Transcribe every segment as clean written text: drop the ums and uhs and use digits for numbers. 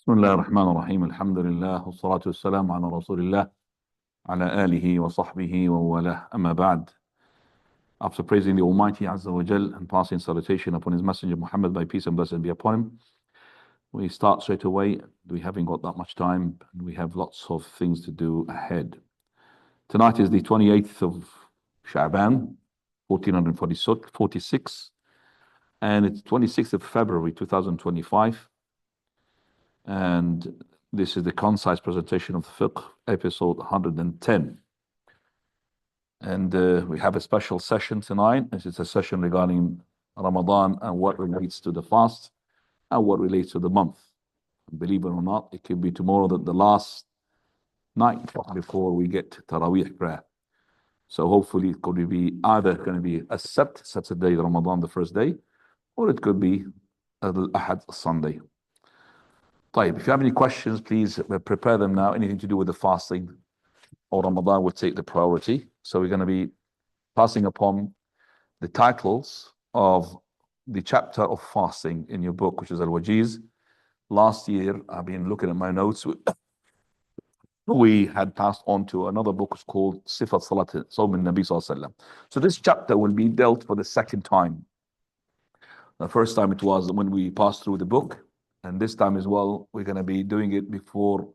بسم الله الرحمن الرحيم الحمد لله والصلاة والسلام على رسول الله على آله وصحبه ووالاه أما بعد. After praising the Almighty Azza wa Jal and passing salutation upon His Messenger Muhammad, by peace and blessing be upon him, we start straight away. We haven't got that much time and we have lots of things to do ahead. Tonight is the 28th of Sha'baan 1446 and it's 26th of February 2025. And this is the concise presentation of the Fiqh, episode 110. And we have a special session tonight. This is a session regarding Ramadan and what relates to the fast and what relates to the month. Believe it or not, it could be tomorrow, the last night before we get to Taraweeh prayer. So hopefully it could be either going to be a Sabt, Saturday, Ramadan, the first day, or it could be Al-Ahad, Sunday. If you have any questions, please prepare them now. Anything to do with the fasting or Ramadan will take the priority. So we're going to be passing upon the titles of the chapter of fasting in your book, which is Al-Wajiz. Last year, I've been looking at my notes. We had passed on to another book called Sifat Salat Sawm al-Nabi Sallallahu Alaihi Wasallam. So this chapter will be dealt for the second time. The first time it was when we passed through the book. And this time as well, we're going to be doing it before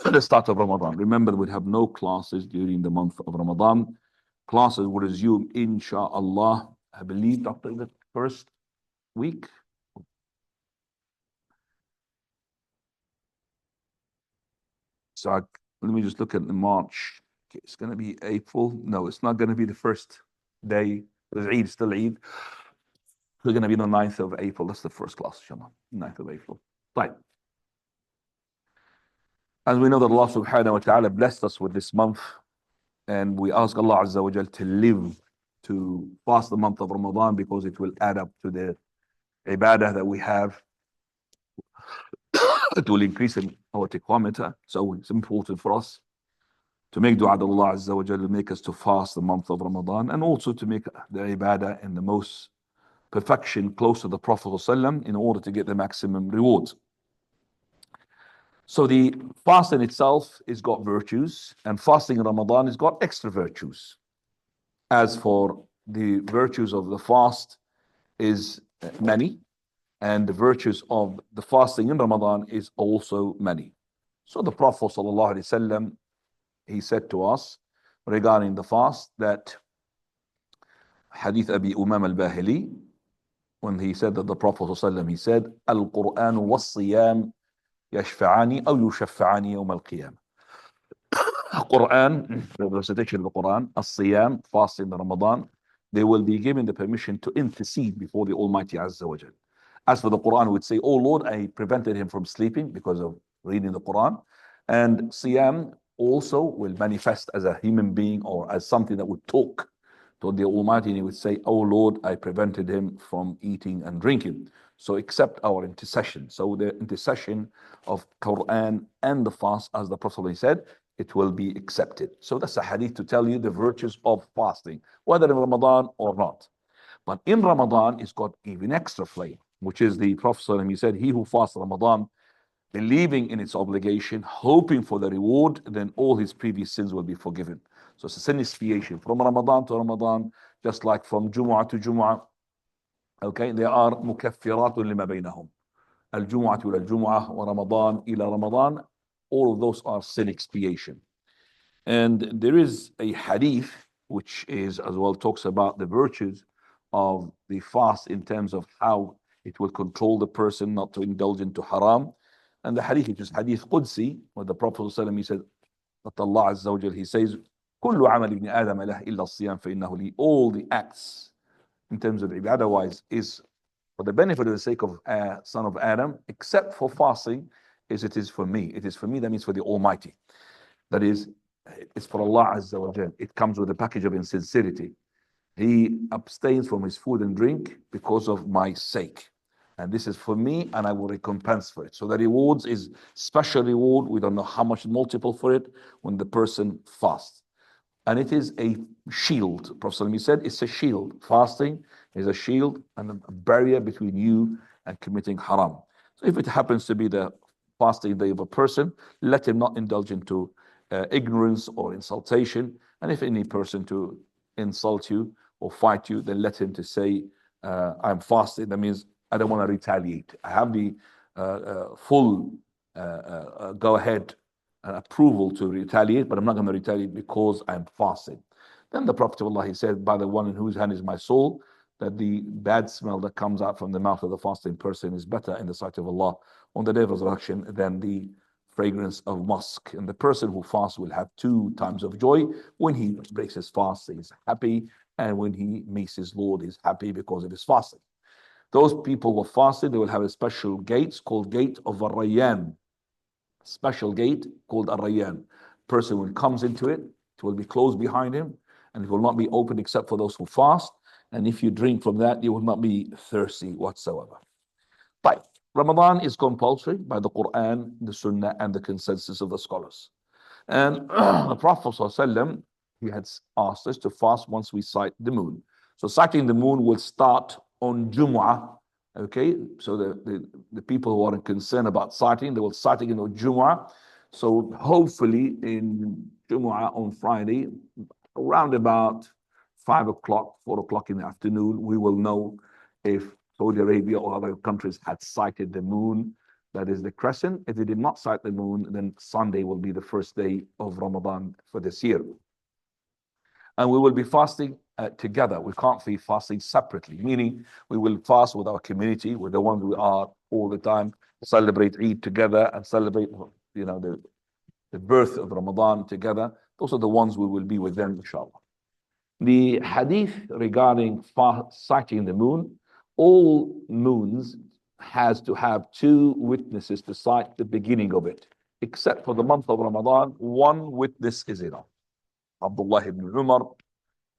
the start of Ramadan. Remember, we have no classes during the month of Ramadan. Classes will resume, inshallah, I believe, after the first week. So let me just look at the March. Okay, it's going to be April. No, it's not going to be the first day. There's Eid, still Eid. We're going to be on the 9th of April. That's the first class, inshallah. 9th of April. Right. As we know that Allah subhanahu wa ta'ala blessed us with this month, and we ask Allah Azza wa Jal to live to fast the month of Ramadan because it will add up to the ibadah that we have. It will increase our taqwa. So it's important for us to make dua to Allah Azza wa Jal to make us to fast the month of Ramadan, and also to make the ibadah in the most perfection close to the Prophet ﷺ in order to get the maximum reward. So the fast in itself has got virtues, and fasting in Ramadan has got extra virtues. As for the virtues of the fast is many, and the virtues of the fasting in Ramadan is also many. So the Prophet ﷺ, he said to us regarding the fast that Hadith Abi Umam al-Bahili, when he said that the Prophet ﷺ, he said, Al-Quran was-Siyam يشفعاني أو يشفعاني يوم القيامة. Quran, the recitation of the Quran, as-Siyam, fasting in Ramadan, they will be given the permission to intercede before the Almighty Azza wa Jal. As for the Quran, would say, oh Lord, I prevented him from sleeping because of reading the Quran. And Siyam also will manifest as a human being or as something that would talk to the Almighty, and he would say, oh Lord, I prevented him from eating and drinking. So accept our intercession. So the intercession of Quran and the fast, as the Prophet said, it will be accepted. So that's a hadith to tell you the virtues of fasting, whether in Ramadan or not. But in Ramadan, it's got even extra flavor, which is the Prophet, he said, he who fasts Ramadan, believing in its obligation, hoping for the reward, then all his previous sins will be forgiven. So it's a sin expiation from Ramadan to Ramadan, just like from Jumu'ah to Jumu'ah. Okay, they are mukaffiratun lima baynahum. Al-Jumu'ah ila al-Jumu'ah wa Ramadan ila Ramadan. All of those are sin expiation. And there is a hadith which is as well talks about the virtues of the fast in terms of how it will control the person not to indulge into haram. And the hadith, which is hadith Qudsi, where the Prophet ﷺ, he said that Allah Azza wa Jal, he says, كل عمل ابن آدم له إلا الصيام فإنه لي. All the acts in terms of ibadah wise is for the benefit of the sake of son of Adam, except for fasting, it is for me. It is for me, that means for the Almighty. That is, it's for Allah Azza wa Jal. It comes with a package of insincerity. He abstains from his food and drink because of my sake. And this is for me, and I will recompense for it. So the rewards is special reward. We don't know how much multiple for it when the person fasts. And it is a shield. Prophet ﷺ said it's a shield. Fasting is a shield and a barrier between you and committing haram. So if it happens to be the fasting day of a person, let him not indulge into ignorance or insultation. And if any person to insult you or fight you, then let him to say, I'm fasting. That means I don't want to retaliate. I have the full go ahead approval to retaliate, but I'm not going to retaliate because I'm fasting. Then the Prophet of Allah, he said, by the one in whose hand is my soul, that the bad smell that comes out from the mouth of the fasting person is better in the sight of Allah on the day of resurrection than the fragrance of musk. And the person who fasts will have 2 times of joy. When he breaks his fast, he is happy, and when he meets his Lord, he's happy because of his fasting. Those people who are fasting, they will have a special gate called Gate of Ar-Rayyan. Special gate called Ar-Rayyan. Person when comes into it, it will be closed behind him, and it will not be open except for those who fast. And if you drink from that, you will not be thirsty whatsoever. But Ramadan is compulsory by the Quran, the Sunnah, and the consensus of the scholars. And the Prophet ﷺ, he had asked us to fast once we sight the moon. So sighting the moon will start on Jumu'ah. Okay, so the people who are concerned about sighting, they will sighting in Jumu'ah. So hopefully in Jumu'ah on Friday, around about 5 o'clock, 4 o'clock in the afternoon, we will know if Saudi Arabia or other countries had sighted the moon, that is the crescent. If they did not sight the moon, then Sunday will be the first day of Ramadan for this year. And we will be fasting together. We can't be fasting separately, meaning we will fast with our community, with the ones we are all the time, celebrate Eid together and celebrate, the birth of Ramadan together. Those are the ones we will be with them, inshallah. The hadith regarding sighting the moon, all moons has to have 2 witnesses to sight the beginning of it, except for the month of Ramadan, 1 witness is enough. Abdullah ibn Umar,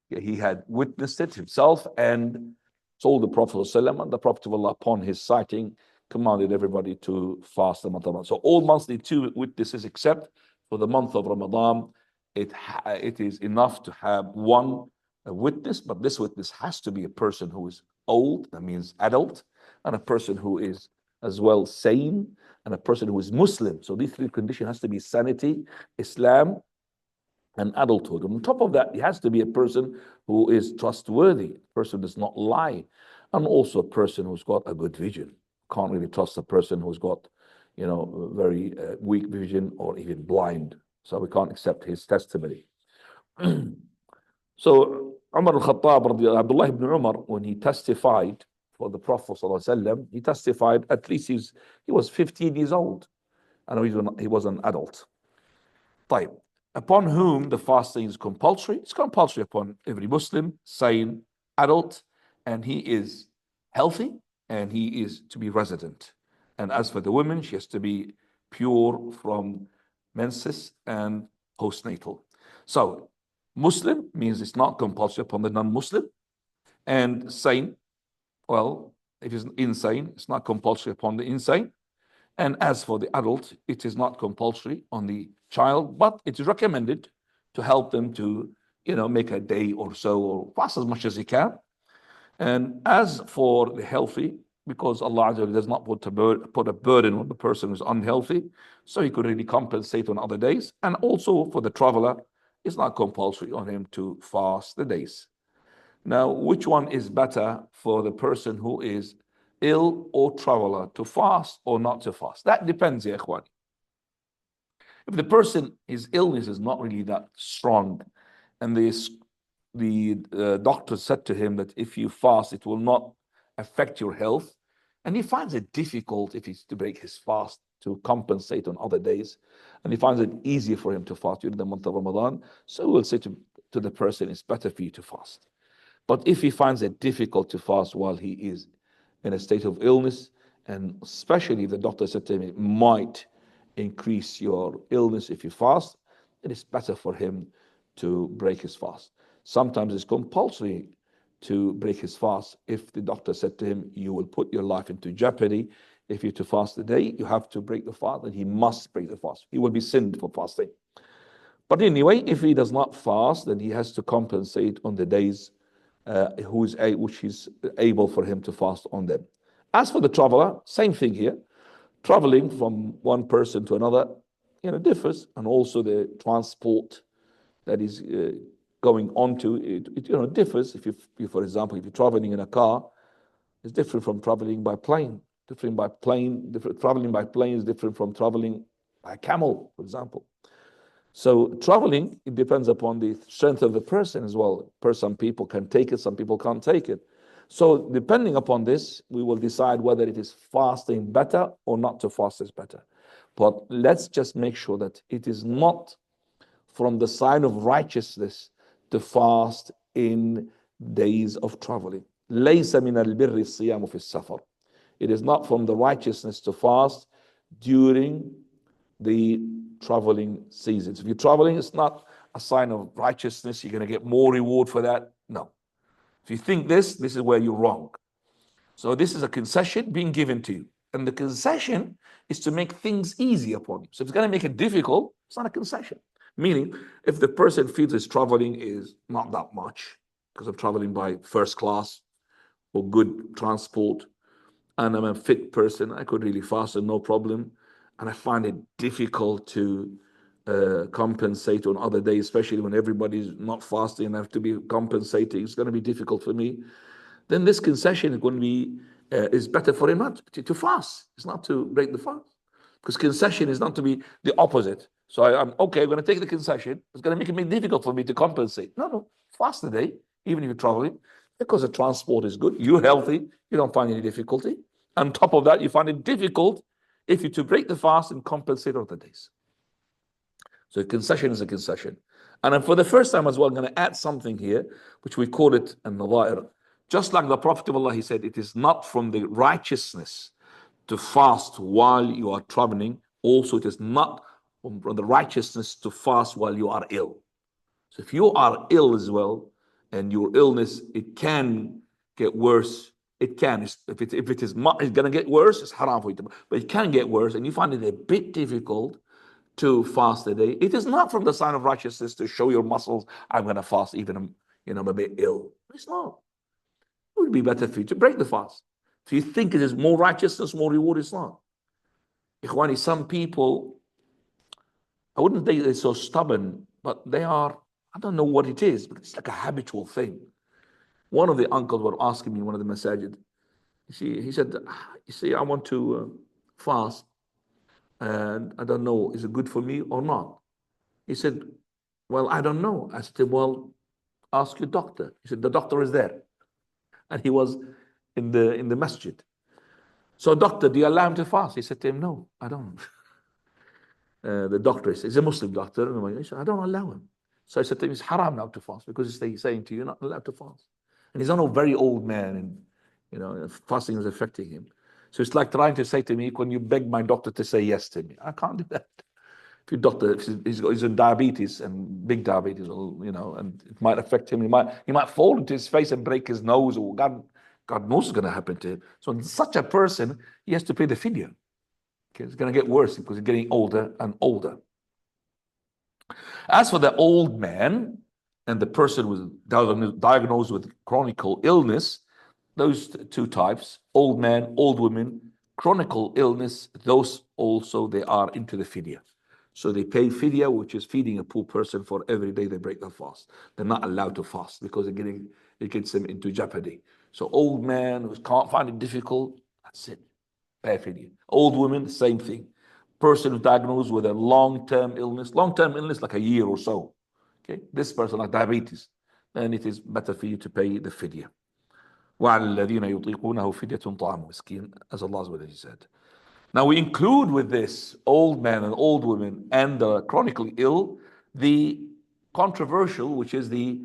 he had witnessed it himself and told the Prophet ﷺ, and the Prophet of Allah, upon his sighting, commanded everybody to fast the month of Ramadan. So all months need 2 witnesses, except for the month of Ramadan. It is enough to have 1 witness, but this witness has to be a person who is old, that means adult, and a person who is as well sane, and a person who is Muslim. So these 3 conditions has to be sanity, Islam, and adulthood. And on top of that, it has to be a person who is trustworthy, a person who does not lie, and also a person who's got a good vision. Can't really trust a person who's got, very weak vision or even blind. So we can't accept his testimony. So Umar al-Khattab, Abdullah ibn Umar, when he testified for the Prophet ﷺ, he testified at least he was 15 years old. And he was an adult. طيب. Upon whom the fasting is compulsory. It's compulsory upon every Muslim, sane, adult, and he is healthy, and he is to be resident. And as for the woman, she has to be pure from menses and postnatal. So Muslim means it's not compulsory upon the non-Muslim, and sane, well, if he's insane, it's not compulsory upon the insane. And as for the adult, it is not compulsory on the child, but it is recommended to help them to, make a day or so, or fast as much as he can. And as for the healthy, because Allah does not put a burden on the person who's unhealthy, so he could really compensate on other days. And also for the traveler, it's not compulsory on him to fast the days. Now, which one is better for the person who is ill or traveler, to fast or not to fast? That depends, ya ikhwan. If the person, his illness is not really that strong, and the doctor said to him that if you fast, it will not affect your health, and he finds it difficult if he's to break his fast to compensate on other days, and he finds it easier for him to fast during the month of Ramadan, so we'll say to the person, it's better for you to fast. But if he finds it difficult to fast while he is in a state of illness, and especially if the doctor said to him, it might increase your illness if you fast, it is better for him to break his fast. Sometimes it's compulsory to break his fast. If the doctor said to him, you will put your life into jeopardy if you're to fast the day, you have to break the fast, and he must break the fast. He will be sinned for fasting. But anyway, if he does not fast, then he has to compensate on the days which is able for him to fast on them. As for the traveler, same thing here. traveling from one person to another, differs, and also the transport that is going on to it differs. If you, for example, if you're traveling in a car, it's different from traveling by plane. Traveling by plane is different from traveling by camel, for example. So traveling, it depends upon the strength of the person as well. Some people can take it, some people can't take it. So depending upon this, we will decide whether it is fasting better or not to fast is better. But let's just make sure that it is not from the sign of righteousness to fast in days of traveling. ليس من البر الصيام في السفر. It is not from the righteousness to fast during the traveling seasons. If you're traveling, it's not a sign of righteousness. You're going to get more reward for that. No. If you think this is where you're wrong. So this is a concession being given to you. And the concession is to make things easy upon you. So if it's going to make it difficult, it's not a concession. Meaning, if the person feels his traveling is not that much because of traveling by first class or good transport, and I'm a fit person, I could really fast and no problem. And I find it difficult to compensate on other days, especially when everybody's not fasting and I have to be compensating. It's going to be difficult for me. Then this concession is going to be is better for him not to fast. It's not to break the fast, because concession is not to be the opposite. So I'm okay. I'm going to take the concession. It's going to make it difficult for me to compensate. No, fast the day, even if you're traveling, because the transport is good. You're healthy. You don't find any difficulty. On top of that, you find it difficult if you to break the fast and compensate other days. So a concession is a concession. And then for the first time as well, I'm going to add something here, which we call it an-nadha'ir. Just like the Prophet of Allah, he said, it is not from the righteousness to fast while you are traveling. Also, it is not from the righteousness to fast while you are ill. So if you are ill as well, and your illness, it can get worse. It can. If it is going to get worse, it's haram for you to. But it can get worse, and you find it a bit difficult to fast a day. It is not from the sign of righteousness to show your muscles, I'm going to fast even I'm a bit ill. It's not. It would be better for you to break the fast. If you think it is more righteousness, more reward, it's not. Ikhwani, some people, I wouldn't say they're so stubborn, but they are, I don't know what it is, but it's like a habitual thing. One of the uncles were asking me, one of the masajid, he said, you see, I want to fast, and I don't know, is it good for me or not? He said, well, I don't know. I said, well, ask your doctor. He said, the doctor is there. And he was in the masjid. So, doctor, do you allow him to fast? He said to him, no, I don't. The doctor is he's a Muslim doctor. And he said, I don't allow him. So I said to him, it's haram now to fast, because he's saying to you, you're not allowed to fast. And he's not a very old man, and fasting is affecting him. So it's like trying to say to me, when you beg my doctor to say yes to me, I can't do that. If your doctor, he's in diabetes and big diabetes, and it might affect him. He might fall into his face and break his nose, or God knows what's going to happen to him. So in such a person, he has to pay the fidya. Okay, it's going to get worse because he's getting older and older. As for the old man and the person was diagnosed with chronic illness, those two types, old man, old women, chronic illness, those also, they are into the fidya. So they pay fidya, which is feeding a poor person for every day they break their fast. They're not allowed to fast because it gets them into jeopardy. So old man who can't find it difficult, that's it, pay fidya. Old women, same thing. Person who's diagnosed with a long-term illness like a year or so. Okay, this person like diabetes, then it is better for you to pay the fidya. وَعَلَى الَّذِينَ يُطِيقُونَهُ فِدْيَةٌ طَعَامُ مِسْكِينٍ, as Allah said. Now we include with this old man and old women and the chronically ill, the controversial, which is the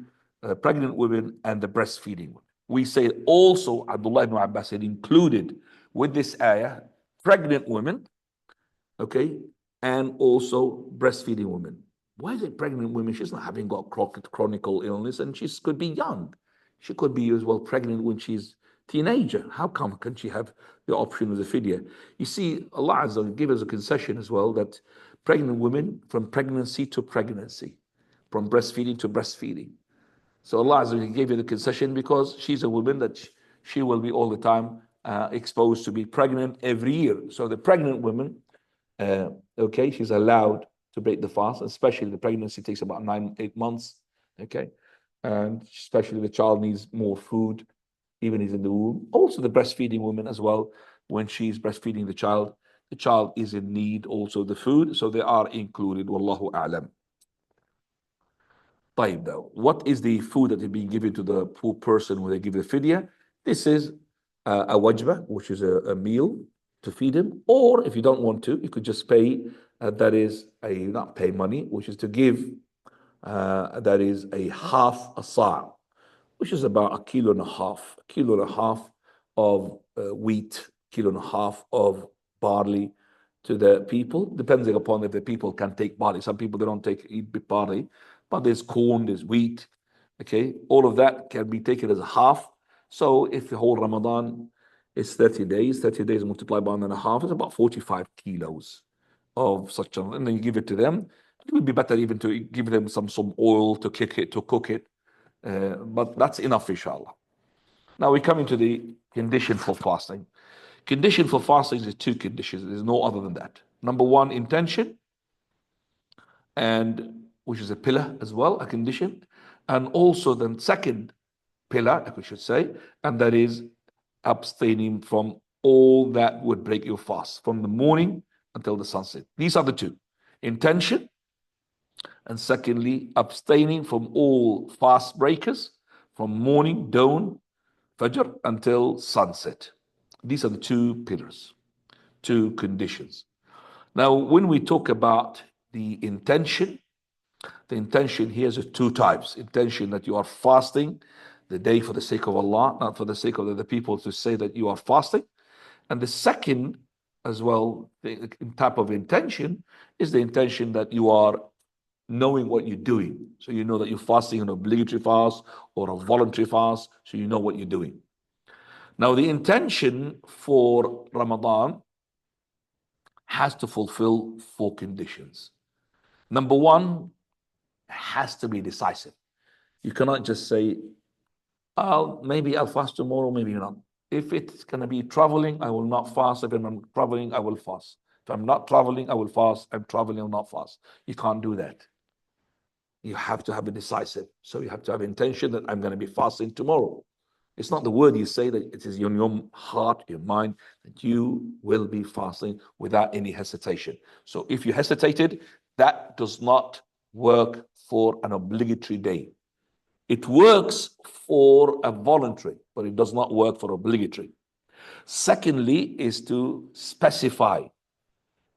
pregnant women and the breastfeeding women. We say also, Abdullah ibn Abbas said, included with this ayah, pregnant women, okay, and also breastfeeding women. Why is it pregnant women? She's not having got chronic illness, and she could be young. She could be as well pregnant when she's teenager. How come can she have the option of the fidya? You see, Allah Azza wa Jalla gave us a concession as well, that pregnant women from pregnancy to pregnancy, from breastfeeding to breastfeeding. So Allah Azza wa Jalla gave you the concession because she's a woman that she will be all the time exposed to be pregnant every year. So the pregnant woman, okay, she's allowed to break the fast, especially the pregnancy takes about 8 months, okay, and especially the child needs more food, even is in the womb. Also the breastfeeding woman as well, when she's breastfeeding the child is in need also the food, so they are included. Wallahu a'lam. طيب, though, what is the food that is being given to the poor person when they give the fidya? This is a wajba, which is a meal to feed him. Or if you don't want to, you could just pay, that is not pay money, which is to give, that is a half a sa', which is about a kilo and a half of wheat, kilo and a half of barley to the people, depending upon if the people can take barley. Some people, they don't eat barley, but there's corn, there's wheat, okay? All of that can be taken as a half. So if the whole Ramadan is 30 days multiplied by 1.5 is about 45 kilos of such a, and then you give it to them. It would be better even to give them some oil to cook it. But that's enough, inshallah. Now we come into the condition for fasting. Condition for fasting is 2 conditions. There's no other than that. Number 1, intention, and which is a pillar as well, a condition, and also the second pillar, like we should say, and that is abstaining from all that would break your fast from the morning until the sunset. These are the 2: intention, and secondly, abstaining from all fast breakers from morning, dawn, fajr, until sunset. These are the 2 pillars, 2 conditions. Now, when we talk about the intention here is 2 types. Intention that you are fasting the day for the sake of Allah, not for the sake of the people to say that you are fasting. And the second as well, the type of intention is the intention that you are knowing what you're doing. So you know that you're fasting an obligatory fast or a voluntary fast, so you know what you're doing. Now, the intention for Ramadan has to fulfill 4 conditions. Number 1, has to be decisive. You cannot just say, maybe I'll fast tomorrow, maybe not. If it's going to be traveling, I will not fast. If I'm traveling, I will fast. If I'm not traveling, I will fast. I'm traveling, I will not fast. You can't do that. You have to have a decisive. So you have to have intention that I'm going to be fasting tomorrow. It's not the word you say, that it is in your heart, your mind, that you will be fasting without any hesitation. So if you hesitated, that does not work for an obligatory day. It works for a voluntary, but it does not work for obligatory. Secondly, is to specify.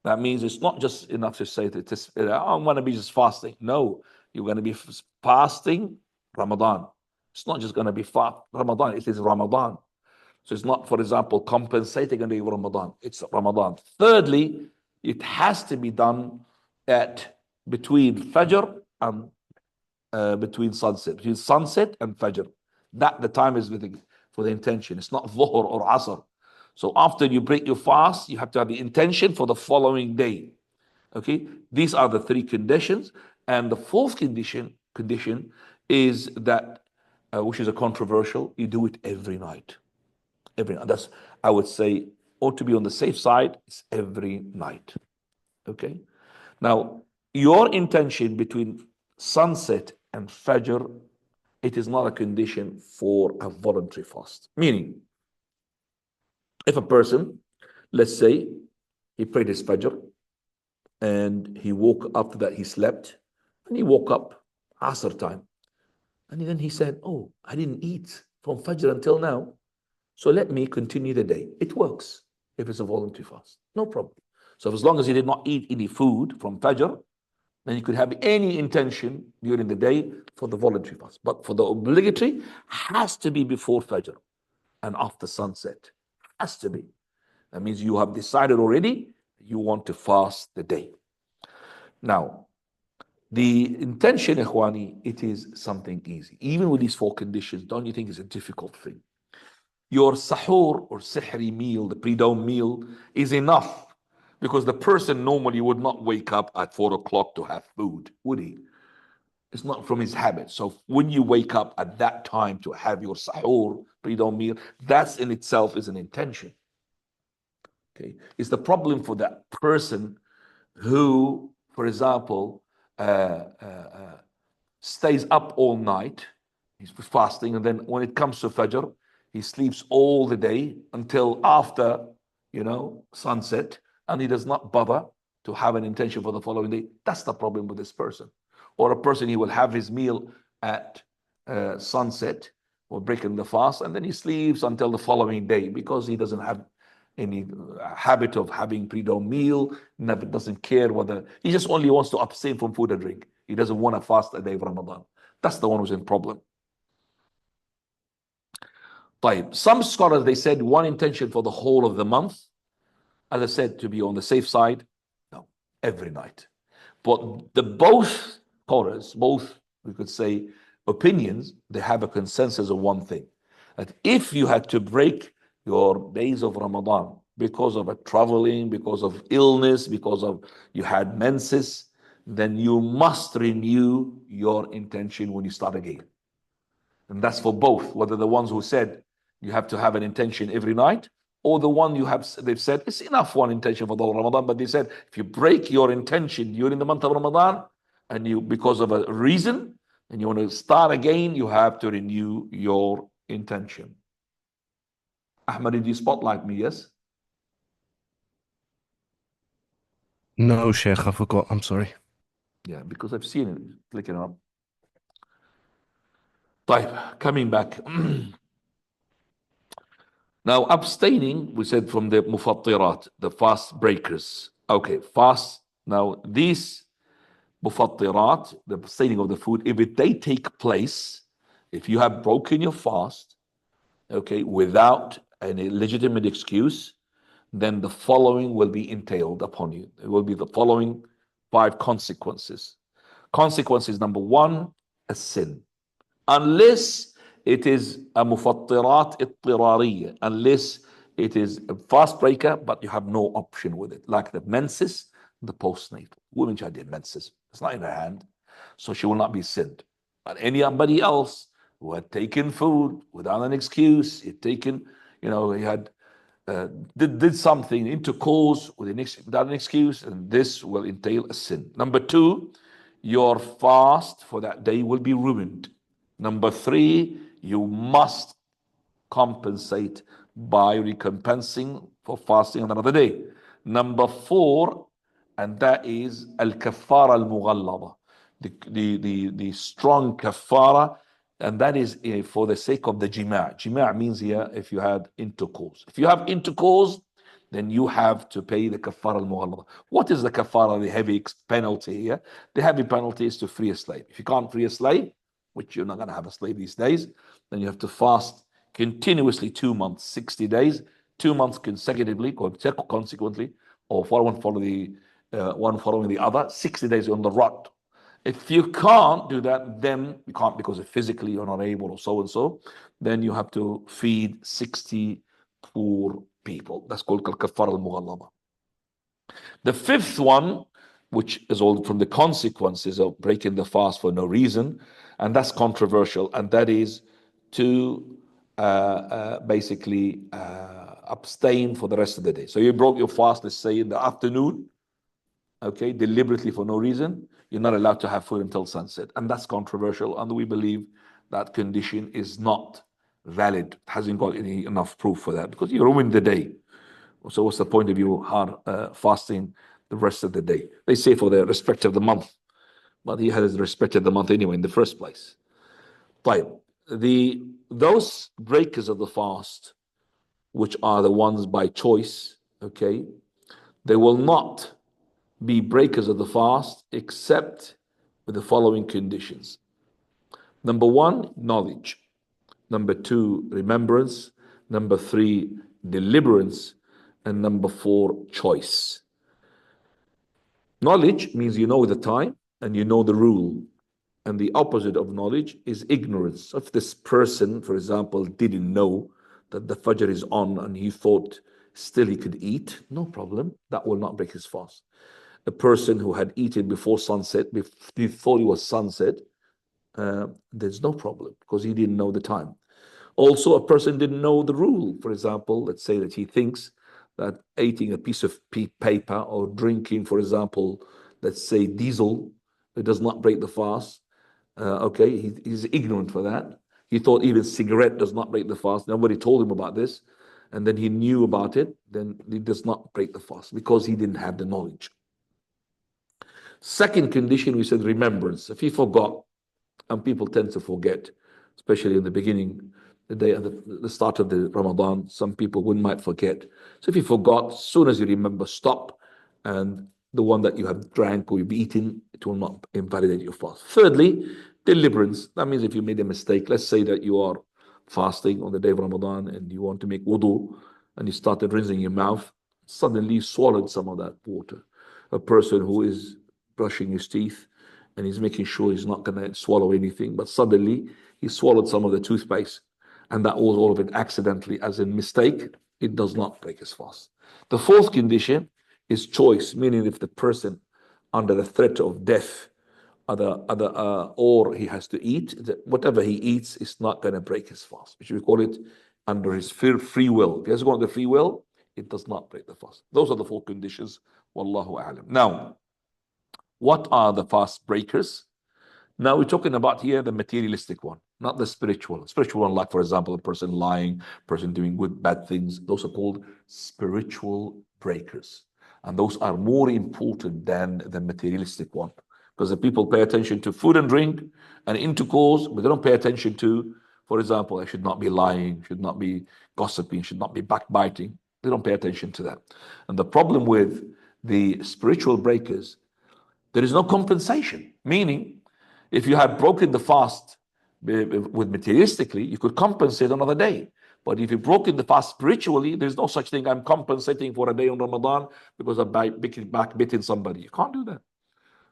That means it's not just enough to say that I'm going to be just fasting. No, you're going to be fasting Ramadan. It's not just going to be Ramadan, it is Ramadan. So it's not, for example, compensating a day of Ramadan. It's Ramadan. Thirdly, it has to be done at between Fajr and between sunset and Fajr. That the time is for the intention. It's not Dhuhr or Asr. So after you break your fast, you have to have the intention for the following day. Okay, these are the 3 conditions, and the 4th condition is that, which is a controversial. You do it every night. Every night. That's, I would say, or to be on the safe side, it's every night. Okay. Now, your intention between sunset and Fajr, it is not a condition for a voluntary fast. Meaning, if a person, let's say, he prayed his Fajr, and he woke up, after that he slept, and he woke up Asr time, and then he said, oh, I didn't eat from Fajr until now, so let me continue the day. It works if it's a voluntary fast, no problem. So as long as he did not eat any food from Fajr, then you could have any intention during the day for the voluntary fast. But for the obligatory, has to be before Fajr and after sunset. Has to be. That means you have decided already you want to fast the day. Now, the intention, Ikhwani, it is something easy. Even with these 4 conditions, don't you think it's a difficult thing? Your sahur or sihri meal, the pre-dawn meal, is enough. Because the person normally would not wake up at 4 o'clock to have food, would he? It's not from his habit. So when you wake up at that time to have your sahur, pre-dawn meal, that's in itself is an intention. Okay, it's the problem for that person who, for example, stays up all night, he's fasting, and then when it comes to Fajr, he sleeps all the day until after, sunset, and he does not bother to have an intention for the following day. That's the problem with this person. Or a person, he will have his meal at sunset or breaking the fast, and then he sleeps until the following day because he doesn't have any habit of having pre-dawn meal, never doesn't care whether he just only wants to abstain from food and drink. He doesn't want to fast a day of Ramadan. That's the one who's in problem. طيب. Some scholars, they said one intention for the whole of the month. As I said, to be on the safe side, no, every night. But the both scholars, both, we could say, opinions, they have a consensus of one thing. That if you had to break your days of Ramadan because of a traveling, because of illness, because of you had menses, then you must renew your intention when you start again. And that's for both, whether the ones who said you have to have an intention every night, or the one they've said it's enough one intention for the whole Ramadan, but they said if you break your intention during the month of Ramadan and you because of a reason and you want to start again, you have to renew your intention. Ahmad, did you spotlight me? Yes? No, Sheikh, I forgot. I'm sorry. Yeah, because I've seen it clicking up. طيب, coming back. Now, abstaining, we said from the mufattirat, the fast breakers. Okay, fast. Now, these mufattirat, the abstaining of the food, if they take place, if you have broken your fast, okay, without any legitimate excuse, then the following will be entailed upon you. It will be the following 5 consequences. Consequences number 1, a sin. Unless it is a mufattirat ittirariya, unless it is a fast breaker, but you have no option with it, like the menses, the postnatal. Women who had their menses, it's not in her hand, so she will not be sinned. But anybody else who had taken food without an excuse, he had did something intercourse without an excuse, and this will entail a sin. Number 2, your fast for that day will be ruined. Number 3, you must compensate by recompensing for fasting on another day. Number 4, and that is al-kaffara al-mughallada, the strong kaffara, and that is for the sake of the jima'. Jima' means here if you had intercourse. If you have intercourse, then you have to pay the kaffara al-mughallada. What is the kaffara, the heavy penalty here? The heavy penalty is to free a slave. If you can't free a slave, which you're not going to have a slave these days, then you have to fast continuously 2 months, 60 days, 2 months consecutively, consequently, or one following the other, 60 days on the rot. If you can't do that, then you can't because of physically you're not able or so and so, then you have to feed 60 poor people. That's called kafar al-mughallaba. The 5th one, which is all from the consequences of breaking the fast for no reason, and that's controversial, and that is to basically abstain for the rest of the day. So you broke your fast, let's say in the afternoon, okay, deliberately for no reason, you're not allowed to have food until sunset. And that's controversial, and we believe that condition is not valid, hasn't got enough proof for that, because you ruined the day. So what's the point of you fasting the rest of the day? They say for the respect of the month, but he has respected the month anyway in the first place. طيب, those breakers of the fast, which are the ones by choice, okay, they will not be breakers of the fast except with the following conditions. Number 1, knowledge. Number 2, remembrance. Number 3, deliberance. And number 4, choice. Knowledge means you know the time and you know the rule. And the opposite of knowledge is ignorance. If this person, for example, didn't know that the Fajr is on and he thought still he could eat, no problem. That will not break his fast. A person who had eaten before sunset, he thought it was sunset, there's no problem because he didn't know the time. Also, a person didn't know the rule. For example, let's say that he thinks that eating a piece of paper or drinking, for example, let's say diesel, it does not break the fast. Okay, he's ignorant for that. He thought even cigarette does not break the fast. Nobody told him about this. And then he knew about it, then it does not break the fast because he didn't have the knowledge. Second condition, we said remembrance. If he forgot, and people tend to forget, especially in the beginning, the day at the start of the Ramadan, some people might forget. So if you forgot, as soon as you remember, stop, and the one that you have drank or you've eaten, it will not invalidate your fast. Thirdly, deliverance. That means if you made a mistake, let's say that you are fasting on the day of Ramadan and you want to make wudu, and you started rinsing your mouth, suddenly you swallowed some of that water. A person who is brushing his teeth and he's making sure he's not going to swallow anything, but suddenly he swallowed some of the toothpaste, and that was all of it accidentally, as in mistake, it does not break his fast. The fourth condition is choice, meaning if the person under the threat of death or he has to eat, whatever he eats is not going to break his fast, which we call it under his free will. If he has got the free will, it does not break the fast. Those are the four conditions. Wallahu a'lam. Now, what are the fast breakers? Now we're talking about here the materialistic one, not the spiritual. Spiritual one, like for example, a person lying, person doing good, bad things. Those are called spiritual breakers. And those are more important than the materialistic one. Because the people pay attention to food and drink and intercourse, but they don't pay attention to, for example, I should not be lying, should not be gossiping, should not be backbiting. They don't pay attention to that. And the problem with the spiritual breakers, there is no compensation. Meaning, if you had broken the fast with materialistically, you could compensate another day. But if you've broken the fast spiritually, there's no such thing. I'm compensating for a day on Ramadan because I'm backbiting somebody. You can't do that.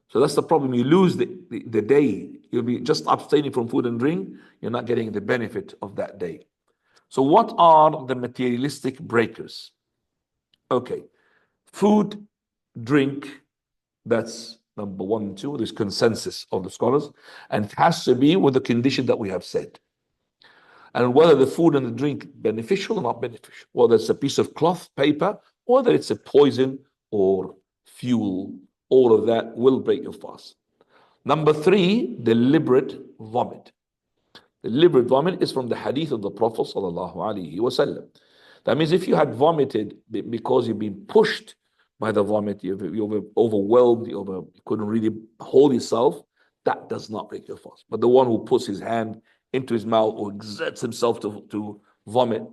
So that's the problem. You lose the day. You'll be just abstaining from food and drink. You're not getting the benefit of that day. So what are the materialistic breakers? Okay. Food, drink, that's number 1 and 2. There's consensus of the scholars. And it has to be with the condition that we have said. And whether the food and the drink beneficial or not beneficial, whether it's a piece of cloth, paper, whether it's a poison or fuel, all of that will break your fast. Number 3, deliberate vomit. Deliberate vomit is from the hadith of the Prophet sallallahu alaihi wasallam. That means if you had vomited because you've been pushed by the vomit, you're overwhelmed, you couldn't really hold yourself, that does not break your fast. But the one who puts his hand into his mouth or exerts himself to vomit,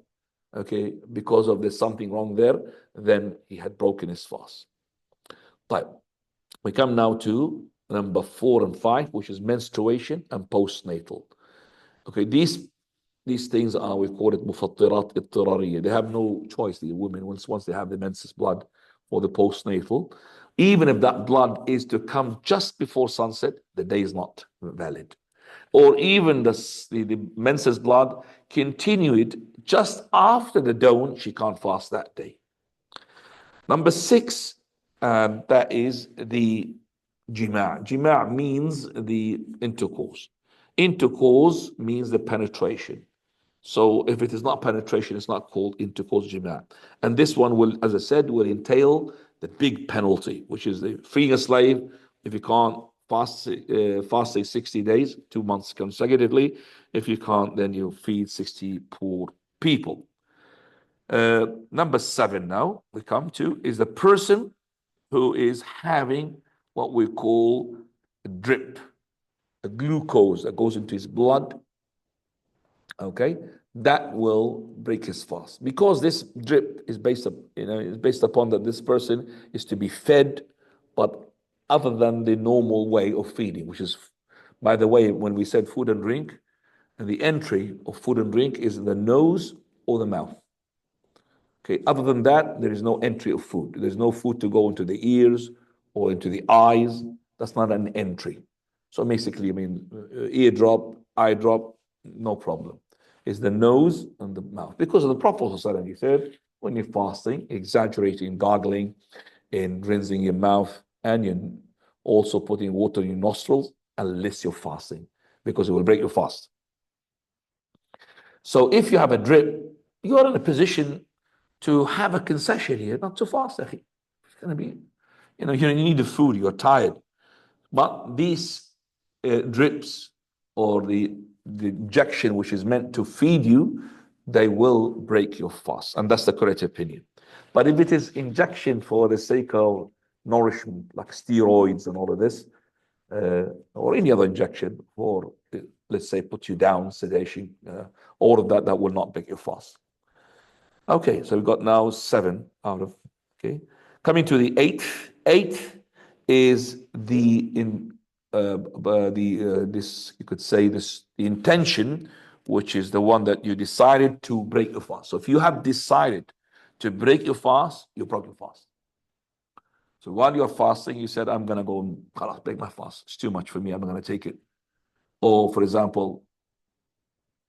okay, because of there's something wrong there, then he had broken his fast. But we come now to number 4 and 5, which is menstruation and postnatal. Okay, these things are, we call it mufattirat ittirariya. They have no choice, the women, once they have the menses blood or the postnatal. Even if that blood is to come just before sunset, the day is not valid. Or even the menses blood continued just after the dawn, she can't fast that day. Number 6, that is the jima'. Jima' means the intercourse. Intercourse means the penetration. So if it is not penetration, it's not called intercourse jima'. And this one will, as I said, will entail the big penalty, which is the freeing a slave. If you can't fast 60 days, 2 months consecutively. If you can't, then you feed 60 poor people. Number 7 now we come to is the person who is having what we call a drip, a glucose that goes into his blood. Okay, that will break his fast because this drip is based upon that this person is to be fed, but other than the normal way of feeding, which is, by the way, when we said food and drink, and the entry of food and drink is in the nose or the mouth. Okay, other than that, there is no entry of food. There's no food to go into the ears or into the eyes. That's not an entry. So basically, eardrop, eye drop, no problem. It's the nose and the mouth. Because of the Prophet ﷺ, he said, when you're fasting, exaggerating, gargling, and rinsing your mouth, and you're also putting water in your nostrils, unless you're fasting. because it will break your fast. So if you have a drip, you are in a position to have a concession here, not to fast. It's going to be, you need the food, you're tired. But these drips or the injection which is meant to feed you, they will break your fast. And that's the correct opinion. But if it is injection for the sake of nourishment, like steroids and all of this, or any other injection for, let's say, put you down, sedation, all of that, that will not break your fast. Okay, so we've got now 7 out of, okay. Coming to the 8th. 8th is this, you could say this, the intention, which is the one that you decided to break your fast. So if you have decided to break your fast, you broke your fast. So while you're fasting, you said, I'm going to go and break my fast. It's too much for me. I'm not going to take it. Or, for example,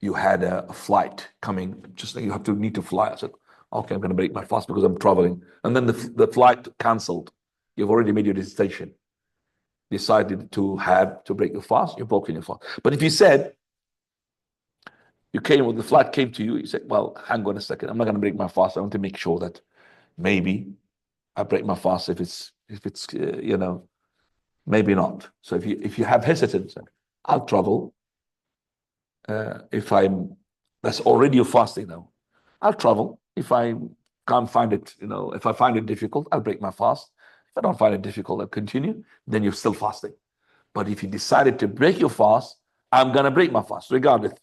you had a flight coming, just like you need to fly. I said, okay, I'm going to break my fast because I'm traveling. And then the flight canceled. You've already made your decision. Decided to break your fast, you've broken your fast. But if you said, when the flight came to you, you said, well, hang on a second, I'm not going to break my fast. I want to make sure that maybe I break my fast if it's maybe not. So if you have hesitance, I'll travel. That's already your fasting now. I'll travel. If I can't find it, if I find it difficult, I'll break my fast. If I don't find it difficult, I'll continue. Then you're still fasting. But if you decided to break your fast, I'm going to break my fast, regardless.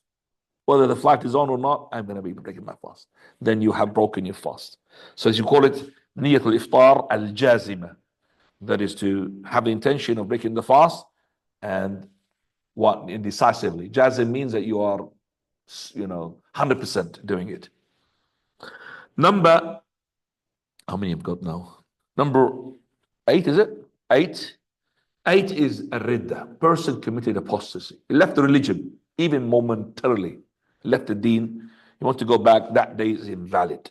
Whether the flight is on or not, I'm going to be breaking my fast. Then you have broken your fast. So as you call it, niyatul iftar al-jazima. That is to have the intention of breaking the fast and what indecisively. Jazim means that you are, 100% doing it. How many have got now? Number 8, is it? 8. 8 is a ridda. Person committed apostasy. He left the religion, even momentarily. He left the deen. He wants to go back. That day is invalid.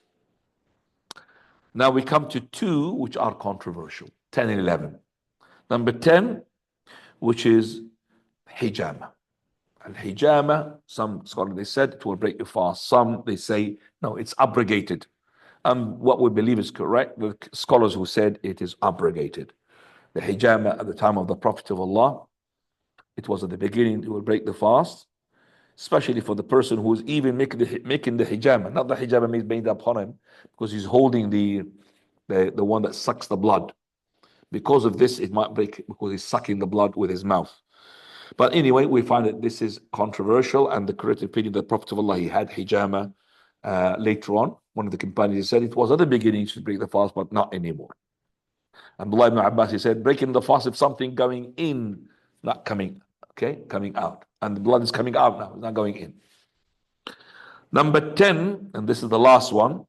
Now we come to 2, which are controversial. 10 and 11. Number 10, which is hijama. And hijama, some scholars, they said it will break your fast. Some, they say, no, it's abrogated. What we believe is correct. The scholars who said it is abrogated. The hijama at the time of the Prophet of Allah, it was at the beginning, it will break the fast, especially for the person who is even making the hijama. Not the hijama made upon him, because he's holding the one that sucks the blood. Because of this, it might break, because he's sucking the blood with his mouth. But anyway, we find that this is controversial, and the correct opinion that the Prophet of Allah, he had hijama later on. One of the companions said it was at the beginning to break the fast, but not anymore. And Abdullah ibn Abbas, he said, breaking the fast if something going in, not coming, coming out. And the blood is coming out now, it's not going in. Number 10, and this is the last one,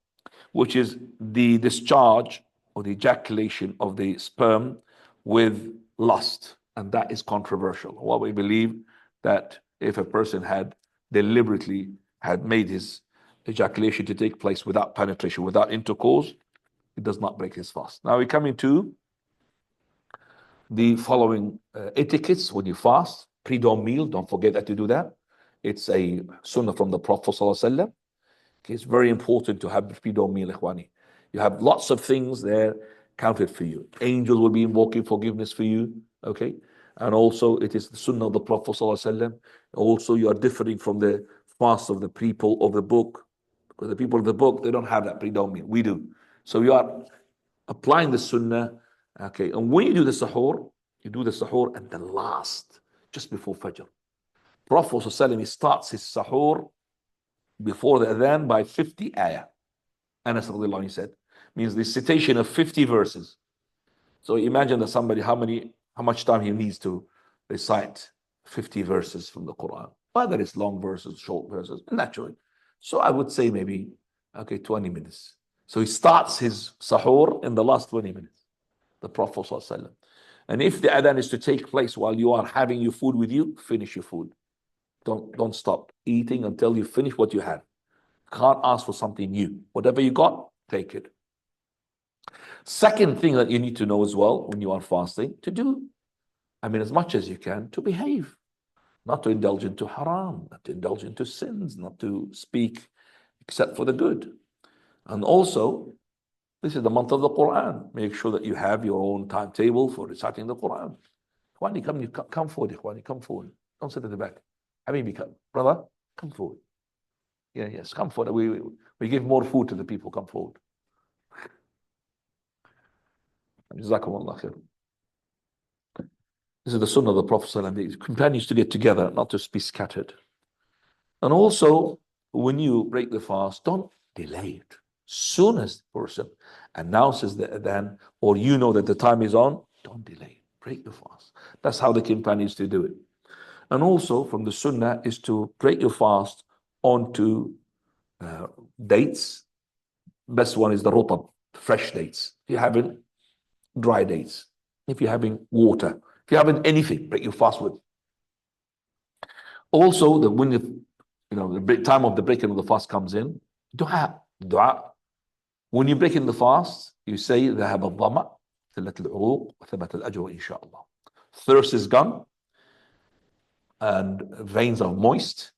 which is the discharge or the ejaculation of the sperm with lust. And that is controversial. What we believe that if a person had deliberately made his ejaculation to take place without penetration, without intercourse, it does not break his fast. Now we come into the following etiquettes when you fast. Pre-dawn meal, don't forget that to do that. It's a sunnah from the Prophet ﷺ. Okay, it's very important to have pre-dawn meal, ikhwani. You have lots of things there counted for you. Angels will be invoking forgiveness for you, okay? And also it is the sunnah of the Prophet ﷺ. Also you are differing from the fast of the people of the book, because the people of the book, they don't have that pre-dawn meal. We do. So you are applying the sunnah, okay? And when you do the sahur, you do the sahur at the last, just before Fajr. Prophet ﷺ, he starts his sahur before the adhan by 50 ayah. Anas radiallahu anhu, he said, means the citation of 50 verses. So imagine that somebody, how much time he needs to recite 50 verses from the Quran. Whether it's long verses, short verses, naturally. So I would say maybe, 20 minutes. So he starts his sahur in the last 20 minutes. The Prophet ﷺ. And if the adhan is to take place while you are having your food with you, finish your food. Don't stop eating until you finish what you have. Can't ask for something new. Whatever you got, take it. Second thing that you need to know as well when you are fasting, to do, as much as you can, to behave. not to indulge into haram, not to indulge into sins, not to speak except for the good. And also, this is the month of the Quran. Make sure that you have your own timetable for reciting the Quran. Ikhwani, come forward, Ikhwani, come forward. Don't sit at the back. Habibi, come. Brother, come forward. Yeah, yes, come forward. We give more food to the people. Come forward. Jazakumullah khair. This is the sunnah of the Prophet ﷺ. The companions to get together, not to be scattered. And also, when you break the fast, don't delay it. Soon as the person announces the adhan, or you know that the time is on, don't delay it. Break the fast. That's how the companions to do it. And also, from the sunnah is to break your fast onto dates. Best one is the rutab, fresh dates. If you're having dry dates, if you're having water, if you're having anything, break your fast with. Also, when the time of the breaking of the fast comes in, dua. When you break in the fast, you say ذهب الظمأ ثلت العروق وثبت الأجر إن شاء الله. Thirst is gone, and veins are moist,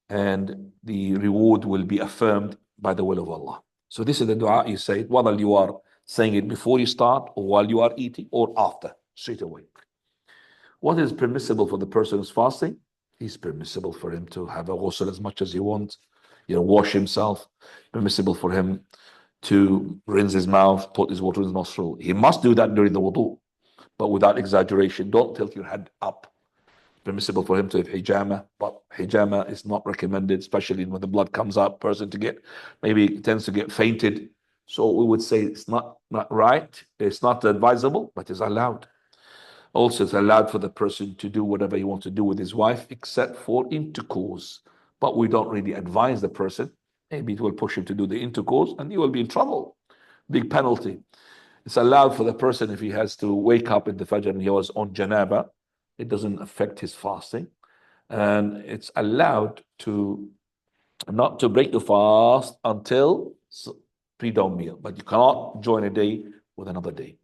and the reward will be affirmed by the will of Allah. So this is the dua you say, whether you are saying it before you start, or while you are eating, or after, straight away. What is permissible for the person who's fasting? It's permissible for him to have a ghusl as much as he wants, wash himself. Permissible for him to rinse his mouth, put his water in his nostril. He must do that during the wudu, but without exaggeration. Don't tilt your head up. Permissible for him to have hijama, but hijama is not recommended, especially when the blood comes out. Person maybe tends to get fainted. So we would say it's not right. It's not advisable, but it's allowed. Also, it's allowed for the person to do whatever he wants to do with his wife, except for intercourse. But we don't really advise the person. Maybe it will push him to do the intercourse, and he will be in trouble. Big penalty. It's allowed for the person if he has to wake up in the Fajr and he was on janaba. It doesn't affect his fasting. And it's allowed not to break the fast until pre-dawn meal. But you cannot join a day with another day.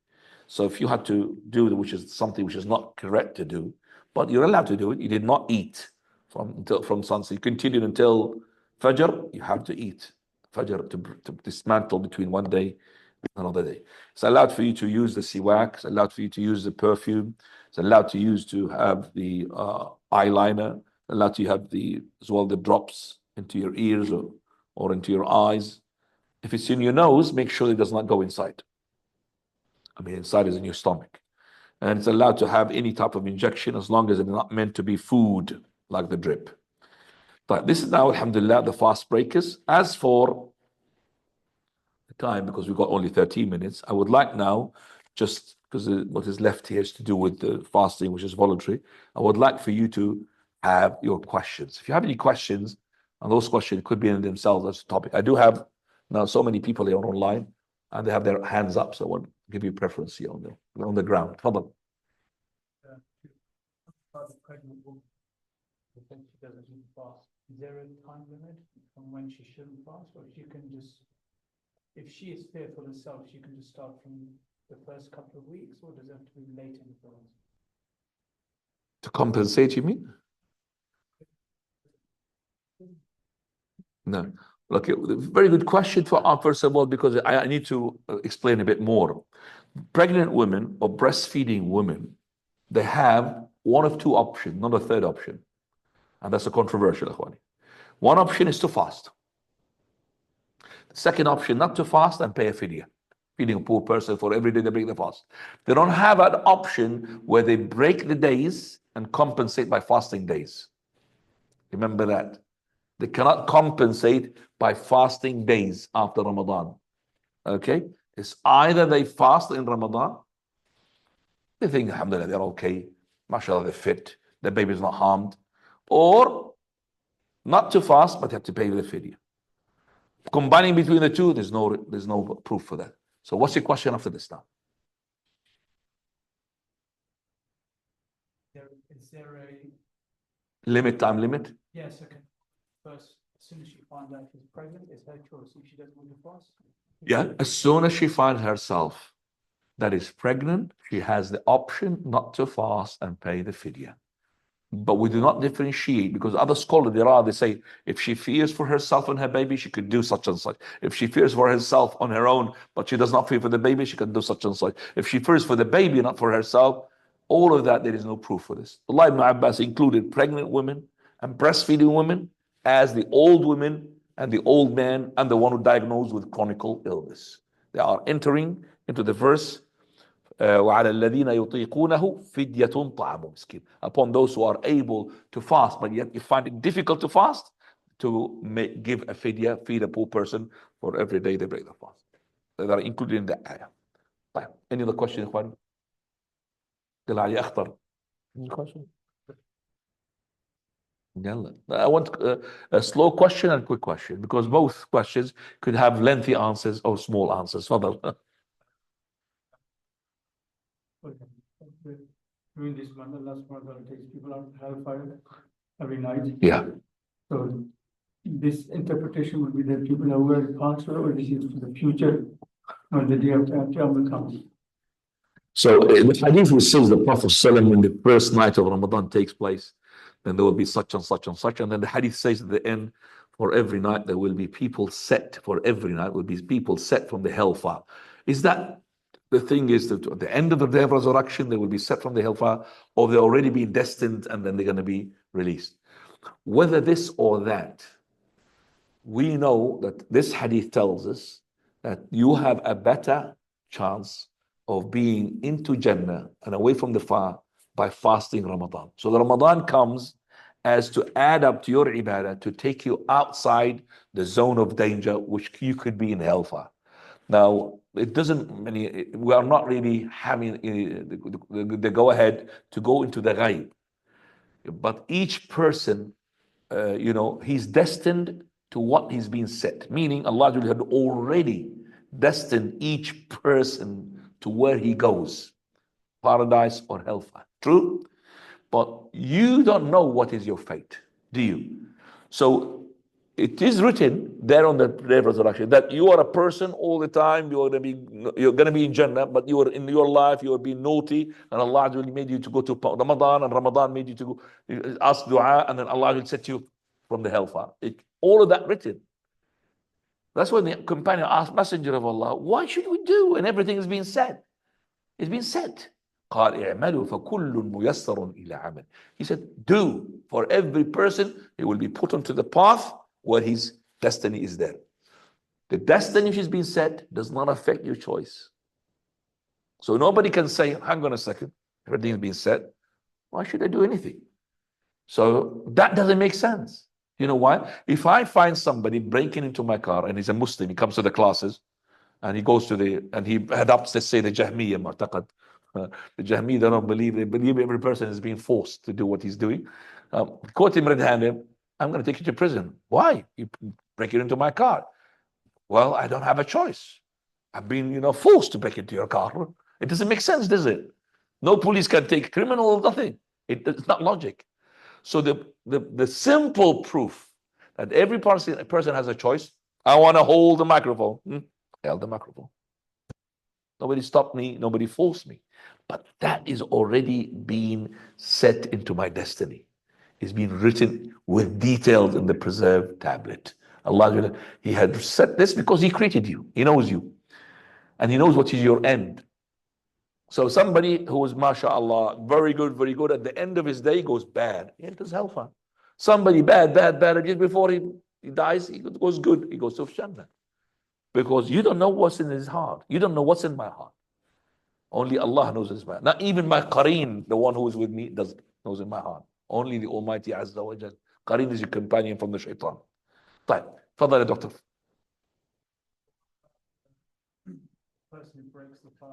So if you had to do, which is something which is not correct to do, but you're allowed to do it, you did not eat from sunset. You continued until Fajr, you have to eat. Fajr to dismantle between one day and another day. It's allowed for you to use the siwak. It's allowed for you to use the perfume. It's allowed to have the eyeliner. It's allowed to have as well the drops into your ears or into your eyes. If it's in your nose, make sure it does not go inside. Inside is in your stomach. And it's allowed to have any type of injection as long as it's not meant to be food, like the drip. But this is now, alhamdulillah, the fast breakers. As for the time, because we've got only 13 minutes, I would like now, just because what is left here is to do with the fasting, which is voluntary, I would like for you to have your questions. If you have any questions, and those questions could be in themselves as a topic. I do have now so many people here online, and they have their hands up, so I want to give you preference here on the ground. Fadal. Pregnant woman, she doesn't need to fast. Is there a time limit from when she shouldn't fast, or if she is fearful herself, she can just start from the first couple of weeks, or does it have to be late in the fast? To compensate, you mean? No. Okay, very good question first of all, because I need to explain a bit more. Pregnant women or breastfeeding women, they have one of two options, not a third option. And that's a controversial, Akhwani. One option is to fast. The second option, not to fast and pay a fidya, feeding a poor person for every day they break the fast. They don't have an option where they break the days and compensate by fasting days. Remember that. They cannot compensate by fasting days after Ramadan. Okay? It's either they fast in Ramadan, they think, alhamdulillah, they're okay, mashallah, they're fit, the baby's not harmed, or not to fast, but you have to pay the fidya. Combining between the two, there's no proof for that. So what's your question after this now? Is there a time limit? Yes, okay. First, as soon as she finds out she's pregnant, it's her choice. If she doesn't want to fast. Yeah, as soon as she finds herself that is pregnant, she has the option not to fast and pay the fidya. But we do not differentiate, because other scholars they say if she fears for herself and her baby, she could do such and such. If she fears for herself on her own, but she does not fear for the baby, she can do such and such. If she fears for the baby, not for herself, all of that, there is no proof for this. Allah ibn Abbas included pregnant women and breastfeeding women as the old women and the old man and the one who diagnosed with chronic illness. They are entering into the verse وعلى الذين يطيقونه فدية طعام مسكين. Upon those who are able to fast, but yet you find it difficult to fast, to give a fidya, feed a poor person for every day they break the fast. That are included in the ayah. طيب. Any other question, إخوان؟ قل علي أخطر. Any question? يلا. I want a slow question and quick question, because both questions could have lengthy answers or small answers. تفضل. During this month, Allah subhanahu wa ta'ala takes people out of hellfire every night. Yeah. So this interpretation would be that people are aware past, or this is for the future, or the day after Qiyamah comes. So the hadith which says the Prophet ﷺ, when the first night of Ramadan takes place, then there will be such and such and such. And then the hadith says at the end, for every night there will be people set, for every night will be people set from the hellfire. Is that the thing is that at the end of the day of resurrection, they will be set from the hellfire, or they're already been destined and then they're going to be released? Whether this or that, we know that this hadith tells us that you have a better chance of being into Jannah and away from the fire by fasting Ramadan. So the Ramadan comes as to add up to your ibadah, to take you outside the zone of danger, which you could be in hellfire. Now, it doesn't, we are not really having the go ahead to go into the ghaib. But each person, he's destined to what he's been set. Meaning Allah had already destined each person to where he goes, paradise or hellfire. True? But you don't know what is your fate, do you? So it is written there on the day of resurrection that you are a person all the time, you're gonna be in Jannah, but you are in your life, you are being naughty, and Allah will made you to go to Ramadan, and Ramadan made you to go ask dua, and then Allah will set you from the hellfire. All of that written. That's when the companion asked Messenger of Allah, why should we do? And everything has been said. It's been said. قال اعملوا فكل ميسر إلى عمل. He said, do. For every person, he will be put onto the path where his destiny is there. The destiny which has been set does not affect your choice. So nobody can say, hang on a second, everything has been said. Why should I do anything? So that doesn't make sense. You know why? If I find somebody breaking into my car and he's a Muslim, he comes to the classes and he goes to and he adopts, let's say, the Jahmiyyah Mu'taqad. The Jahmiyyah, they don't believe, they believe every person is being forced to do what he's doing. Caught him red-handed, I'm going to take you to prison. Why? You break it into my car. Well, I don't have a choice. I've been, forced to break into your car. It doesn't make sense, does it? No police can take a criminal, nothing. It's not logic. So the simple proof that every person has a choice. I want to hold the microphone. Held the microphone. Nobody stopped me. Nobody forced me. But that is already being set into my destiny. It's been written with details in the preserved tablet. Allah, He had set this because He created you. He knows you. And He knows what is your end. So somebody who is, mashallah, very good, at the end of his day goes bad. He enters hellfire. Somebody bad, just before he dies, he goes good. He goes to Jannah. Because you don't know what's in his heart. You don't know what's in my heart. Only Allah knows his heart. Not even my qareen, the one who is with me, knows in my heart. Only the Almighty Azza wa Jal. Qareen is your companion from the shaitan. طيب. تفضل يا دكتور.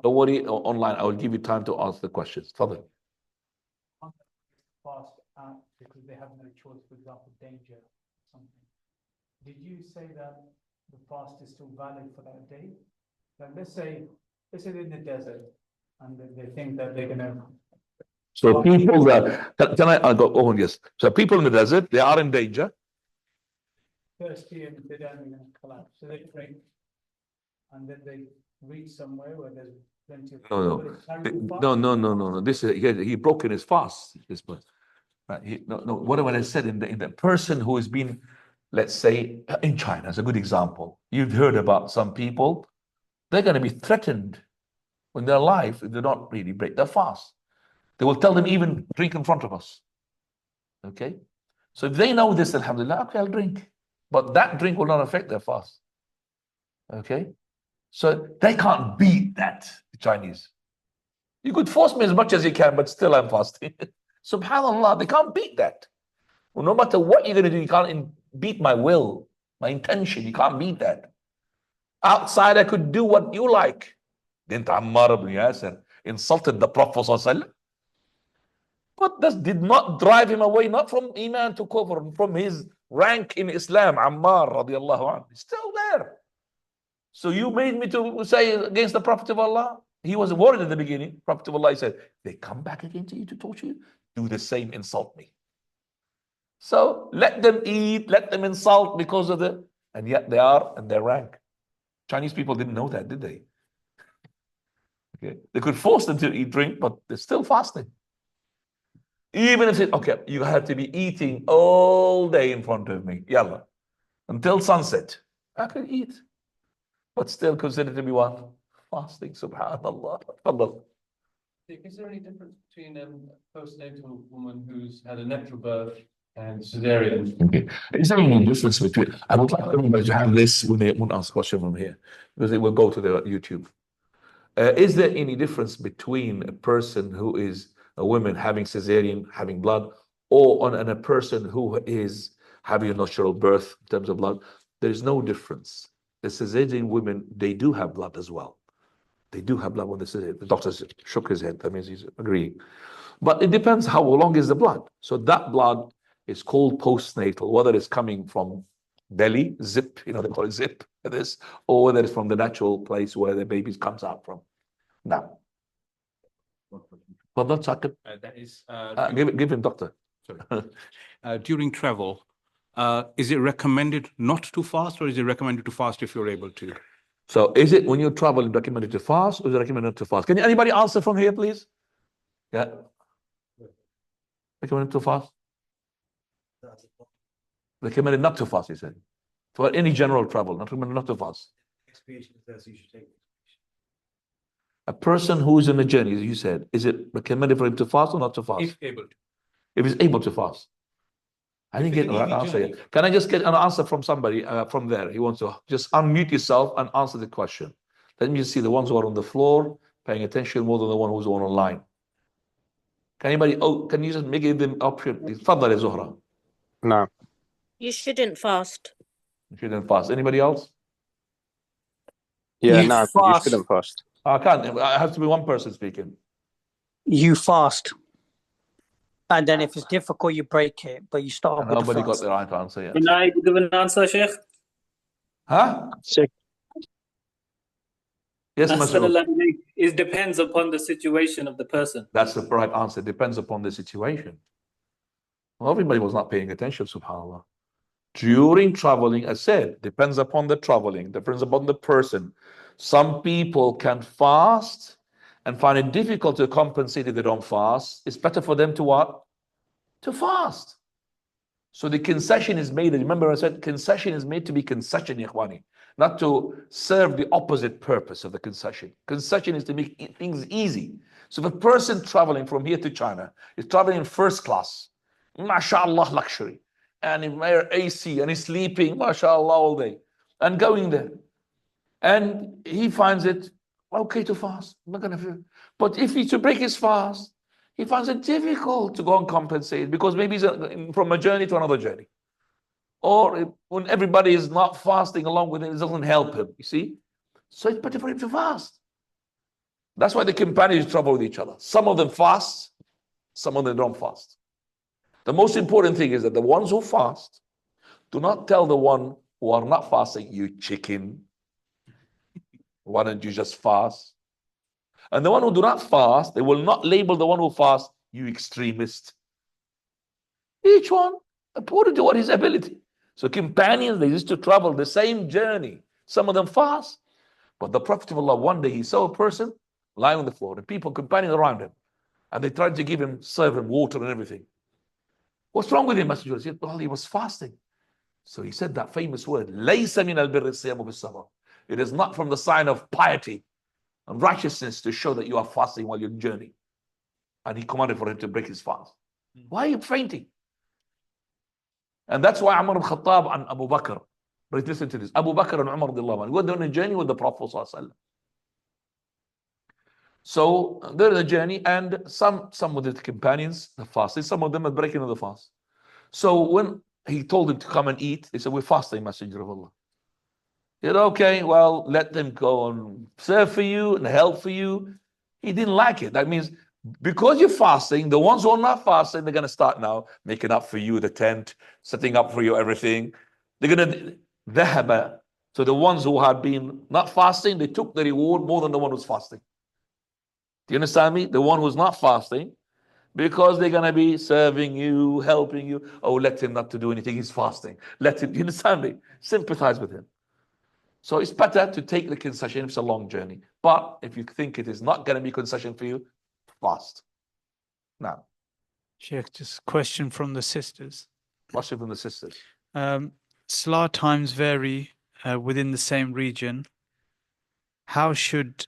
Don't worry, online, I will give you time to ask the questions. تفضل. Fast because they have no choice, for example, danger or something. Did you say that the fast is still valid for that day? Like let's say they're in the desert and they think that they're gonna. So people that can I go? Oh yes. So people in the desert, they are in danger. Thirsty and they're gonna collapse. So they drink, and then they reach somewhere where there's plenty of. No. This is he broke in his fast. This person. Right? No, what I said in the person who has been, let's say, in China, as a good example, you've heard about some people, they're going to be threatened when they're alive if they don't really break their fast. They will tell them even drink in front of us. Okay? So if they know this, alhamdulillah, okay, I'll drink. But that drink will not affect their fast. Okay? So they can't beat that, the Chinese. You could force me as much as you can, but still I'm fasting. SubhanAllah, they can't beat that. Well, no matter what you're going to do, you can't beat my will, my intention. You can't beat that. Outside, I could do what you like. Didn't Ammar ibn Yasir insulted the Prophet ﷺ? But that did not drive him away, not from Iman to Kufr, from his rank in Islam. Ammar radiallahu anhu, he's still there. So you made me to say against the Prophet of Allah? He was worried at the beginning. Prophet of Allah, he said, they come back again to you to torture you? Do the same, insult me. So let them eat, let them insult because of the, and yet they are in their rank. Chinese people didn't know that, did they? Okay. They could force them to eat, drink, but they're still fasting. Even if okay, you have to be eating all day in front of me, yalla, until sunset. I could eat, but still considered to be what? Fasting, subhanallah. Is there any difference between a postnatal woman who's had a natural birth and cesarean? Okay. Is there any difference between, I would like everybody to have this when they won't ask a question from here, because it will go to the YouTube. Is there any difference between a person who is a woman having cesarean, having blood, or on a person who is having a natural birth in terms of blood? There is no difference. The cesarean women, they do have blood as well. They do have blood when they cesarean. The doctor shook his head. That means he's agreeing. But it depends how long is the blood. So that blood is called postnatal, whether it's coming from belly, zip, they call it zip, this, or whether it's from the natural place where the baby comes out from. Now, well, that's that is give him, doctor. During travel, is it recommended not to fast, or is it recommended to fast if you're able to? So is it when you travel recommended to fast, or is it recommended not to fast? Can anybody answer from here, please? Yeah. Recommended to fast? Recommended not to fast, he said. For any general travel, not recommended not to fast. A person who is on a journey, as you said, is it recommended for him to fast or not to fast? If able to. If he's able to fast. I didn't get the right answer yet. Can I just get an answer from somebody from there? He wants to just unmute yourself and answer the question. Let me just see the ones who are on the floor paying attention more than the one who's on online. Can anybody, can you just make them option? Tfaddal ya Zuhra. No. You shouldn't fast. You shouldn't fast. Anybody else? Yeah, You no, you fast. shouldn't fast. I can't. I have to be one person speaking. You fast. And then if it's difficult, you break it, but you start And with nobody the got fast. the right answer yet. Can I give an answer, Sheikh? Huh? Yes, Masroor. It depends upon the situation of the person. That's the right answer. Depends upon the situation. Well, everybody was not paying attention, subhanAllah. During traveling, I said, depends upon the traveling, depends upon the person. Some people can fast and find it difficult to compensate if they don't fast. It's better for them to what? To fast. So the concession is made. Remember I said concession is made to be concession, Ikhwani, not to serve the opposite purpose of the concession. Concession is to make things easy. So if a person traveling from here to China is traveling in first class, mashallah, luxury, and in AC, and he's sleeping, mashallah, all day, and going there, and he finds it okay to fast. I'm not gonna. But if he's to break his fast, he finds it difficult to go and compensate because maybe he's from a journey to another journey. Or when everybody is not fasting along with him, it doesn't help him, you see? So it's better for him to fast. That's why the companions travel with each other. Some of them fast, some of them don't fast. The most important thing is that the ones who fast do not tell the one who are not fasting, you chicken. Why don't you just fast? And the one who do not fast, they will not label the one who fasts, you extremist. Each one, according to what his ability. So companions, they used to travel the same journey. Some of them fast. But the Prophet of Allah, one day he saw a person lying on the floor, and people companions around him. And they tried to serve him water and everything. What's wrong with him, Messenger? He said, well, he was fasting. So he said that famous word, لَيْسَ مِنَ الْبِرِّ الصِّيَامُ بِالسَّفَرِ. It is not from the sign of piety and righteousness to show that you are fasting while you're on journey. And he commanded for him to break his fast. Why are you fainting? And that's why Umar ibn Khattab and Abu Bakr, but listen to this, Abu Bakr and Umar were on a journey with the Prophet ﷺ. So they're on a journey, and some of the companions are fasting, some of them are breaking of the fast. So when he told them to come and eat, they said, we're fasting, Messenger of Allah. He said, okay, well, let them go and serve for you and help for you. He didn't like it. That means because you're fasting, the ones who are not fasting, they're going to start now making up for you the tent, setting up for you everything. They're going to dhahaba. So the ones who had been not fasting, they took the reward more than the one who's fasting. Do you understand me? The one who's not fasting, because they're going to be serving you, helping you. Oh, let him not to do anything. He's fasting. Let him, you understand me? Sympathize with him. So it's better to take the concession if it's a long journey. But if you think it is not going to be concession for you, fast. Now, Sheikh, just a question from the sisters. question from the sisters. Salah times vary within the same region. How should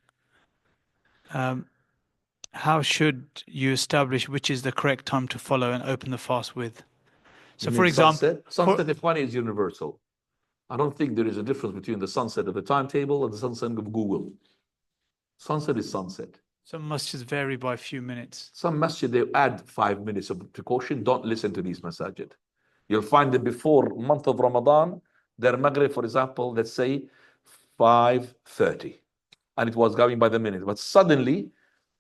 you establish which is the correct time to follow and open the fast with? So, for example, sunset Ikhwani is universal. I don't think there is a difference between the sunset of the timetable and the sunset of Google. Sunset is sunset. some masjids vary by a few minutes. Some masjid, they add 5 minutes of precaution. Don't listen to these masajid. You'll find that before month of Ramadan, their Maghrib, for example, let's say 5:30, and it was going by the minute. But suddenly,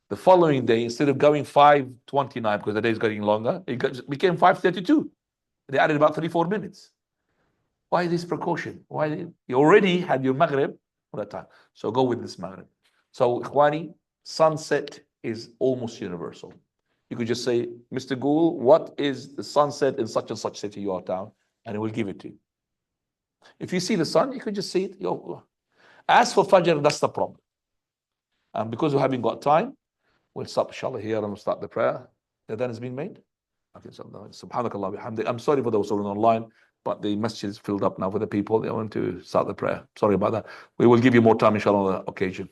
the following day, instead of going 5:29, because the day is getting longer, it became 5:32. They added about 3-4 minutes. Why this precaution? Why you already had your Maghrib for that time? So go with this Maghrib. So, Ikhwani, sunset is almost universal. You could just say, Mr. Goul, what is the sunset in such and such city you are down? And it will give it to you. If you see the sun, you could just see it. As for Fajr, that's the problem. And because we haven't got time, we'll stop, inshallah, here and we'll start the prayer. The adhan has been made. Okay, subhanakallah bihamdik. I'm sorry for those who are online, but the masjid is filled up now for the people. They want to start the prayer. Sorry about that. We will give you more time, inshallah, on the occasion.